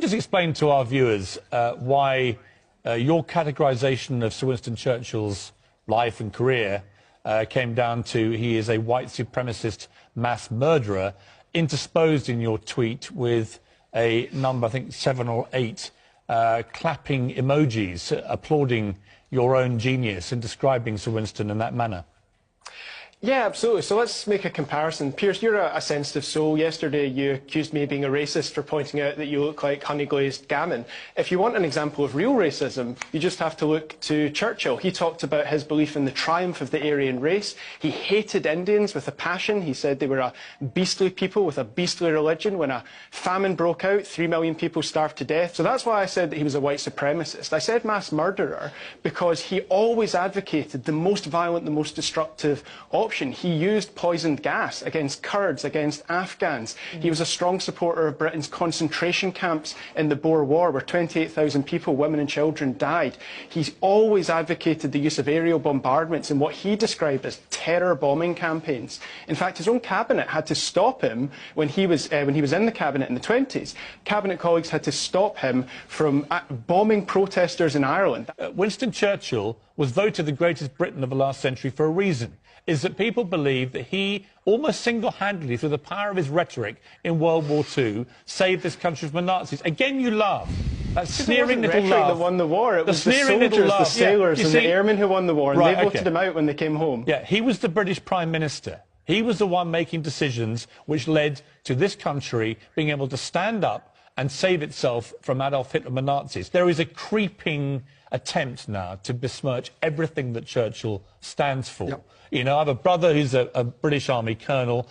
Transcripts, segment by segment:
just explain to our viewers why your categorization of Sir Winston Churchill's life and career came down to he is a white supremacist mass murderer, intersposed in your tweet with a number, I think 7 or 8, clapping emojis applauding your own genius in describing Sir Winston in that manner? Yeah, absolutely. So let's make a comparison. Piers, you're a sensitive soul. Yesterday you accused me of being a racist for pointing out that you look like honey-glazed gammon. If you want an example of real racism, you just have to look to Churchill. He talked about his belief in the triumph of the Aryan race. He hated Indians with a passion. He said they were a beastly people with a beastly religion. When a famine broke out, 3 million people starved to death. So that's why I said that he was a white supremacist. I said mass murderer because he always advocated the most violent, the most destructive option. He used poisoned gas against Kurds, against Afghans. He was a strong supporter of Britain's concentration camps in the Boer War, where 28,000 people, women and children, died. He's always advocated the use of aerial bombardments in what he described as terror bombing campaigns. In fact, his own cabinet had to stop him when he was in the cabinet in the 20s. Cabinet colleagues had to stop him from bombing protesters in Ireland. Winston Churchill was voted the greatest Briton of the last century for a reason. Is that people believe that he almost single-handedly, through the power of his rhetoric in World War II, saved this country from the Nazis. Again, you laugh. That sneering little laugh. That won the war. It was the soldiers, the sailors, and the airmen who won the war, and they voted him out when they came home. Yeah, he was the British Prime Minister. He was the one making decisions which led to this country being able to stand up and save itself from Adolf Hitler and the Nazis. There is a creeping attempt now to besmirch everything that Churchill stands for. Yep. You know, I have a brother who's a British Army colonel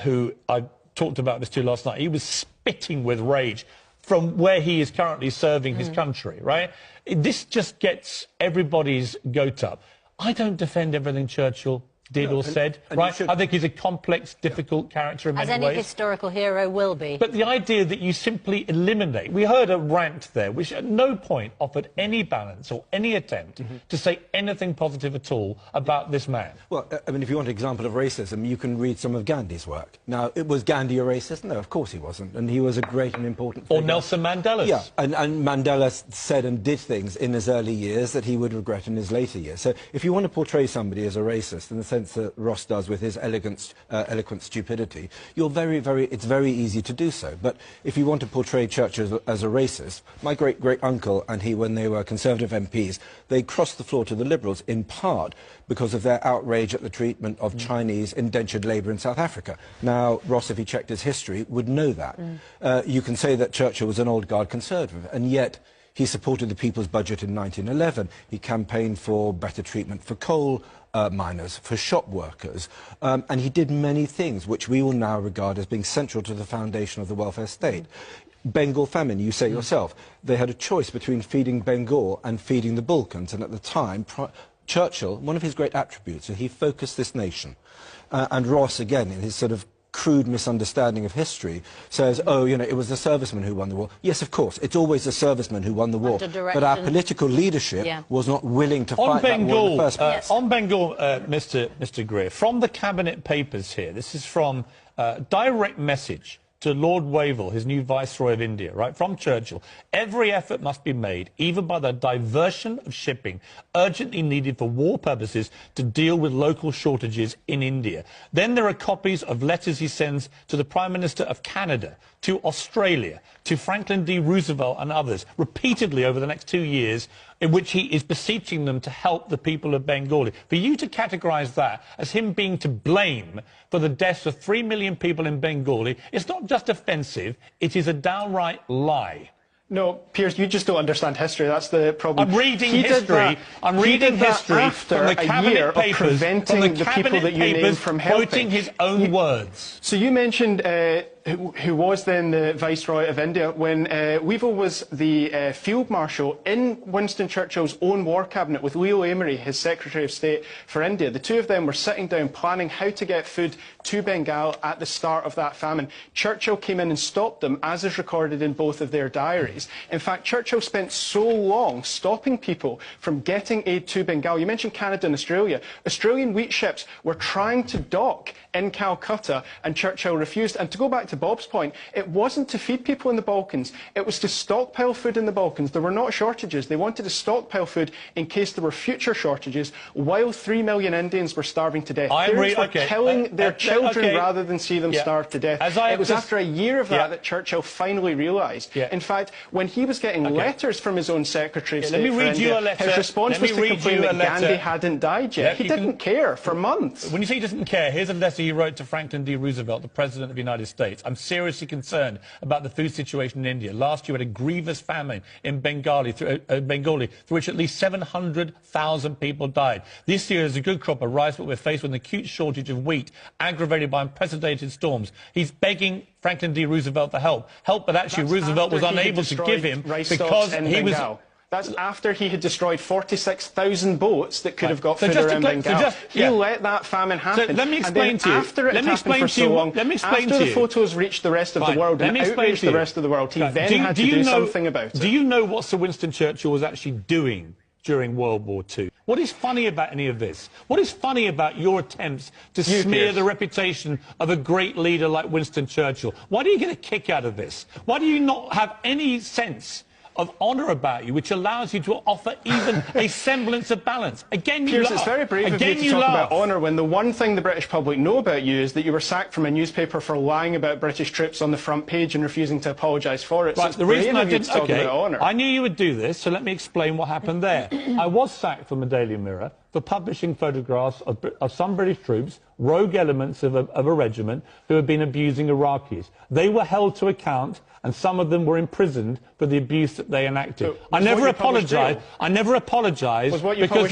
who I talked about this to last night. He was spitting with rage from where he is currently serving his country, right? This just gets everybody's goat up. I don't defend everything Churchill did or said, right? I think he's a complex, difficult character in many ways. As any historical hero will be. But the idea that you simply eliminate... We heard a rant there, which at no point offered any balance or any attempt to say anything positive at all about this man. Well, I mean, if you want an example of racism, you can read some of Gandhi's work. Now, was Gandhi a racist? No, of course he wasn't. And he was a great and important figure. Or Nelson Mandela. Yeah, and Mandela said and did things in his early years that he would regret in his later years. So if you want to portray somebody as a racist in the sense that Ross does with his eloquent stupidity, it's very easy to do so. But if you want to portray Churchill as a racist, my great-great-uncle and he, when they were Conservative MPs, they crossed the floor to the Liberals in part because of their outrage at the treatment of Chinese indentured labour in South Africa. Now, Ross, if he checked his history, would know that. You can say that Churchill was an old-guard Conservative, and yet he supported the People's Budget in 1911. He campaigned for better treatment for coal miners, for shop workers, and he did many things which we will now regard as being central to the foundation of the welfare state. Bengal famine, you say yourself, they had a choice between feeding Bengal and feeding the Balkans, and at the time, Churchill, one of his great attributes, he focused this nation. And Ross, again, in his sort of crude misunderstanding of history, says, oh, you know, it was the servicemen who won the war. Yes, of course, it's always the servicemen who won the war. But our political leadership was not willing to fight that war in the first place. On Bengal, Mr. Greer, from the Cabinet Papers here, this is from direct message to Lord Wavell, his new Viceroy of India, right, from Churchill. Every effort must be made, even by the diversion of shipping, urgently needed for war purposes, to deal with local shortages in India. Then there are copies of letters he sends to the Prime Minister of Canada, to Australia, to Franklin D. Roosevelt and others, repeatedly over the next 2 years, in which he is beseeching them to help the people of Bengal. For you to categorise that as him being to blame for the deaths of 3 million people in Bengali, it's not just offensive, it is a downright lie. No, Piers, you just don't understand history. That's the problem. I'm reading history. I'm reading history from the Cabinet Papers, preventing the people that you named from helping. Quoting his own words. So you mentioned who was then the Viceroy of India, when Wavell was the Field Marshal in Winston Churchill's own war cabinet with Leo Amery, his Secretary of State for India. The two of them were sitting down planning how to get food to Bengal at the start of that famine. Churchill came in and stopped them, as is recorded in both of their diaries. In fact, Churchill spent so long stopping people from getting aid to Bengal. You mentioned Canada and Australia. Australian wheat ships were trying to dock in Calcutta, and Churchill refused. And to go back back to Bob's point, it wasn't to feed people in the Balkans. It was to stockpile food in the Balkans. There were not shortages. They wanted to stockpile food in case there were future shortages, while 3 million Indians were starving to death. Parents were killing their children rather than see them starve to death. It was after a year of that that Churchill finally realised. In fact, when he was getting letters from his own Secretary of State for India, his response was to complain that Gandhi hadn't died yet. He didn't care for months. When you say he doesn't care, here's a letter he wrote to Franklin D. Roosevelt, the President of the United States. I'm seriously concerned about the food situation in India. Last year we had a grievous famine in Bengali, through which at least 700,000 people died. This year is a good crop of rice, but we're faced with an acute shortage of wheat, aggravated by unprecedented storms. He's begging Franklin D. Roosevelt for help. But actually Roosevelt was unable to give him because he was... That's after he had destroyed 46,000 boats that could have got food around Bengal. He let that famine happen. So let me explain to you. After it happened for so long, after the photos reached the rest of the world and outraged the rest of the world, he then had to do something about it. Do you know what Sir Winston Churchill was actually doing during World War II? What is funny about any of this? What is funny about your attempts to smear the reputation of a great leader like Winston Churchill? Why do you get a kick out of this? Why do you not have any sense of honour about you, which allows you to offer even a semblance of balance? Again, you Piers, it's very brave of you to talk about honour when the one thing the British public know about you is that you were sacked from a newspaper for lying about British troops on the front page and refusing to apologise for it. Right, so the reason I didn't talk about honour. I knew you would do this, so let me explain what happened there. I was sacked from the Daily Mirror for publishing photographs of some British troops, rogue elements of a regiment, who had been abusing Iraqis. They were held to account, and some of them were imprisoned for the abuse that they enacted. I never apologised. Because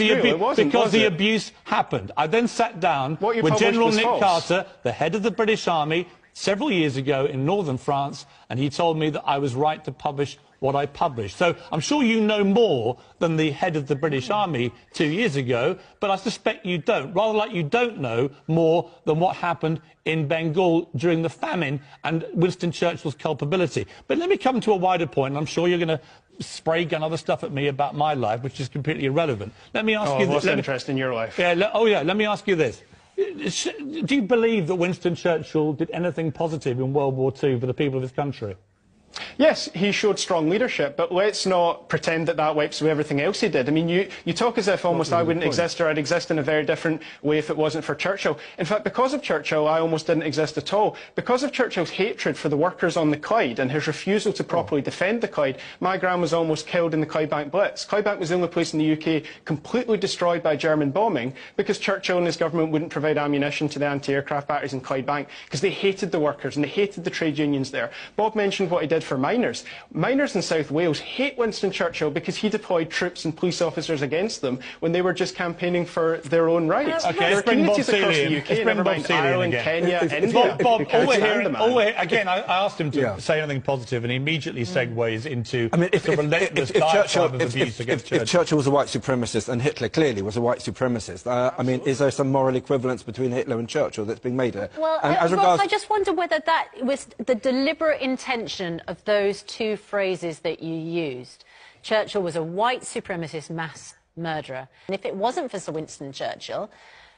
the abuse happened. I then sat down with General Nick Carter, the head of the British Army, several years ago in northern France, and he told me that I was right to publish what I published. So I'm sure you know more than the head of the British Army 2 years ago, but I suspect you don't. Rather like you don't know more than what happened in Bengal during the famine and Winston Churchill's culpability. But let me come to a wider point, and I'm sure you're going to spray gun other stuff at me about my life, which is completely irrelevant. Let me ask you this. What's interest in your life? Let me ask you this. Do you believe that Winston Churchill did anything positive in World War II for the people of his country? Yes, he showed strong leadership, but let's not pretend that that wipes away everything else he did. I mean, you talk as if almost I wouldn't exist, or I'd exist in a very different way if it wasn't for Churchill. In fact, because of Churchill, I almost didn't exist at all. Because of Churchill's hatred for the workers on the Clyde and his refusal to properly defend the Clyde, my gran was almost killed in the Clydebank Blitz. Clydebank was the only place in the UK completely destroyed by German bombing because Churchill and his government wouldn't provide ammunition to the anti-aircraft batteries in Clydebank because they hated the workers and they hated the trade unions there. Bob mentioned what he did for miners. Miners in South Wales hate Winston Churchill because he deployed troops and police officers against them when they were just campaigning for their own rights. There are communities across the UK, never mind Ireland, Kenya, India. Bob, again, I asked him to say anything positive, and he immediately segues into the relentless diatribe of abuse against Churchill. If Churchill was a white supremacist, and Hitler clearly was a white supremacist, I mean, is there some moral equivalence between Hitler and Churchill that's being made here? Well, Ross, I just wonder whether that was the deliberate intention of those two phrases that you used. Churchill was a white supremacist mass murderer. And if it wasn't for Sir Winston Churchill,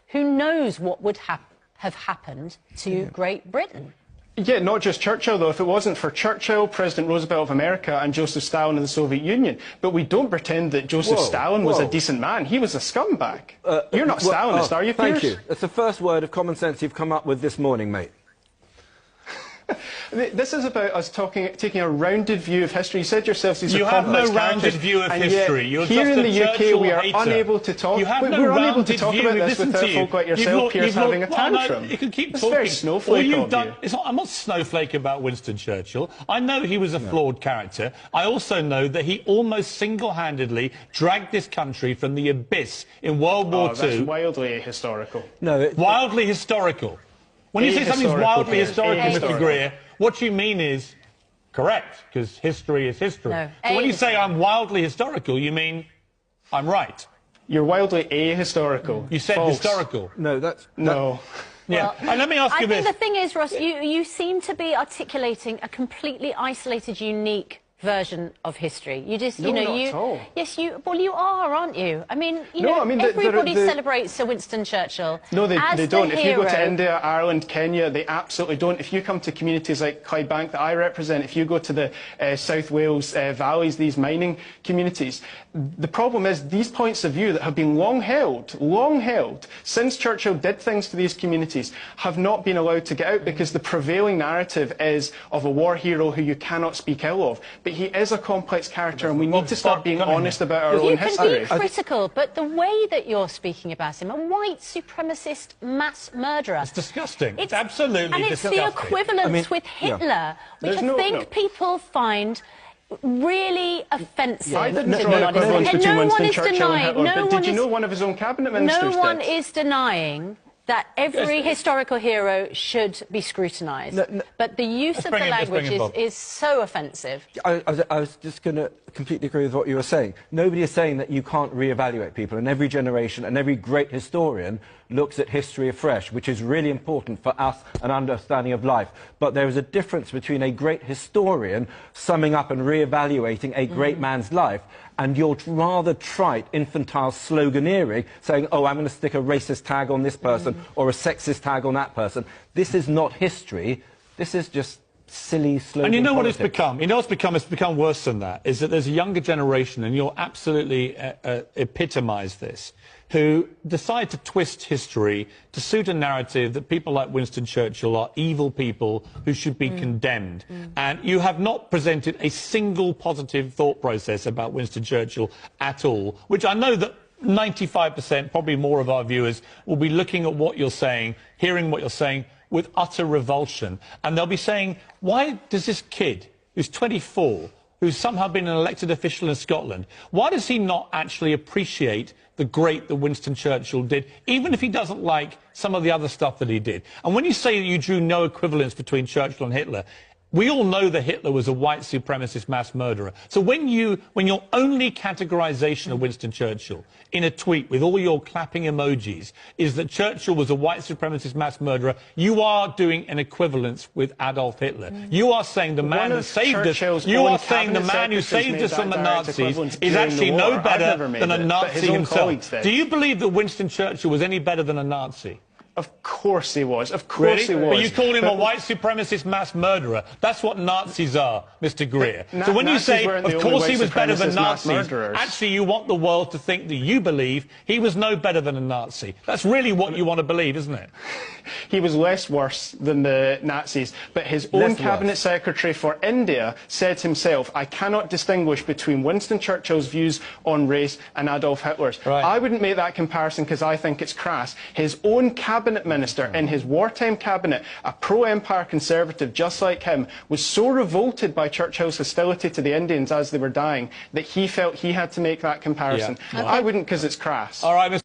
who knows what would have happened to Great Britain? Yeah, not just Churchill, though. If it wasn't for Churchill, President Roosevelt of America, and Joseph Stalin of the Soviet Union. But we don't pretend that Joseph Stalin was a decent man. He was a scumbag. You're not Stalinist, are you, Piers? Thank you. That's the first word of common sense you've come up with this morning, mate. This is about us taking a rounded view of history. You said yourselves these are complex characters. You have no rounded view of history. You're here in the UK, we are hater. unable to talk. We're unable to talk about this without folk like yourself, Piers, having a tantrum. You can keep it's talking. very snowflake of you. I'm not snowflake about Winston Churchill. I know he was a flawed character. I also know that he almost single-handedly dragged this country from the abyss in World War II. That's wildly ahistorical. Wildly historical. When you say something's wildly historical, Mr. Greer, what you mean is correct, because history is history. No. So when you say I'm wildly historical, you mean I'm right. You're wildly ahistorical. You said historical. No, that's... No. Yeah. And let me ask you this. I think the thing is, Ross, you seem to be articulating a completely isolated, unique version of history. You just, No, you know, not at all. yes, well, you are, aren't you? I mean, everybody celebrates Sir Winston Churchill. No, they don't. If you go to hero. India, Ireland, Kenya, they absolutely don't. If you come to communities like Clydebank that I represent, if you go to the South Wales valleys, these mining communities, the problem is these points of view that have been long held, since Churchill did things to these communities, have not been allowed to get out because the prevailing narrative is of a war hero who you cannot speak ill of. But he is a complex character, and we need to start being honest about our own history. You can be critical, but the way that you're speaking about him, a white supremacist mass murderer... It's disgusting. It's absolutely disgusting. And it's the equivalence with Hitler, which I think people find really offensive. I didn't draw an equivalence between Winston Churchill and Hitler, but did you know one of his own cabinet ministers No one is denying that every historical hero should be scrutinised. But the use of the language is so offensive. I was just going to completely agree with what you were saying. Nobody is saying that you can't re-evaluate people, and every generation and every great historian looks at history afresh, which is really important for us, an understanding of life. But there is a difference between a great historian summing up and re-evaluating a great man's life and your rather trite, infantile sloganeering, saying, oh, I'm going to stick a racist tag on this person or a sexist tag on that person. This is not history. This is just silly slogan And you know politics. what it's become? You know what's become? It's become worse than that, is that there's a younger generation, and you'll absolutely epitomise this, who decide to twist history to suit a narrative that people like Winston Churchill are evil people who should be condemned. And you have not presented a single positive thought process about Winston Churchill at all, which I know that 95%, probably more of our viewers, will be looking at what you're saying, hearing what you're saying, with utter revulsion. And they'll be saying, why does this kid, who's 24, who's somehow been an elected official in Scotland, why does he not actually appreciate the great that Winston Churchill did, even if he doesn't like some of the other stuff that he did? And when you say that you drew no equivalence between Churchill and Hitler, we all know that Hitler was a white supremacist mass murderer. So when your only categorization of Winston Churchill in a tweet with all your clapping emojis is that Churchill was a white supremacist mass murderer, you are doing an equivalence with Adolf Hitler. You are saying the man who saved us, you are saying the man who saved us from the Nazis is actually no better than a Nazi himself. Do you believe that Winston Churchill was any better than a Nazi? Of course he was. Of course he was. But you called him a white supremacist mass murderer. That's what Nazis are, Mr. Greer. So when you say, of course he was better than Nazis, actually you want the world to think that you believe he was no better than a Nazi. That's really what you want to believe, isn't it? He was less worse than the Nazis, but his own cabinet secretary for India said himself, I cannot distinguish between Winston Churchill's views on race and Adolf Hitler's. Right. I wouldn't make that comparison because I think it's crass. His own cabinet minister in his wartime cabinet, a pro-empire conservative just like him, was so revolted by Churchill's hostility to the Indians as they were dying that he felt he had to make that comparison. I wouldn't because it's crass. All right, Mr.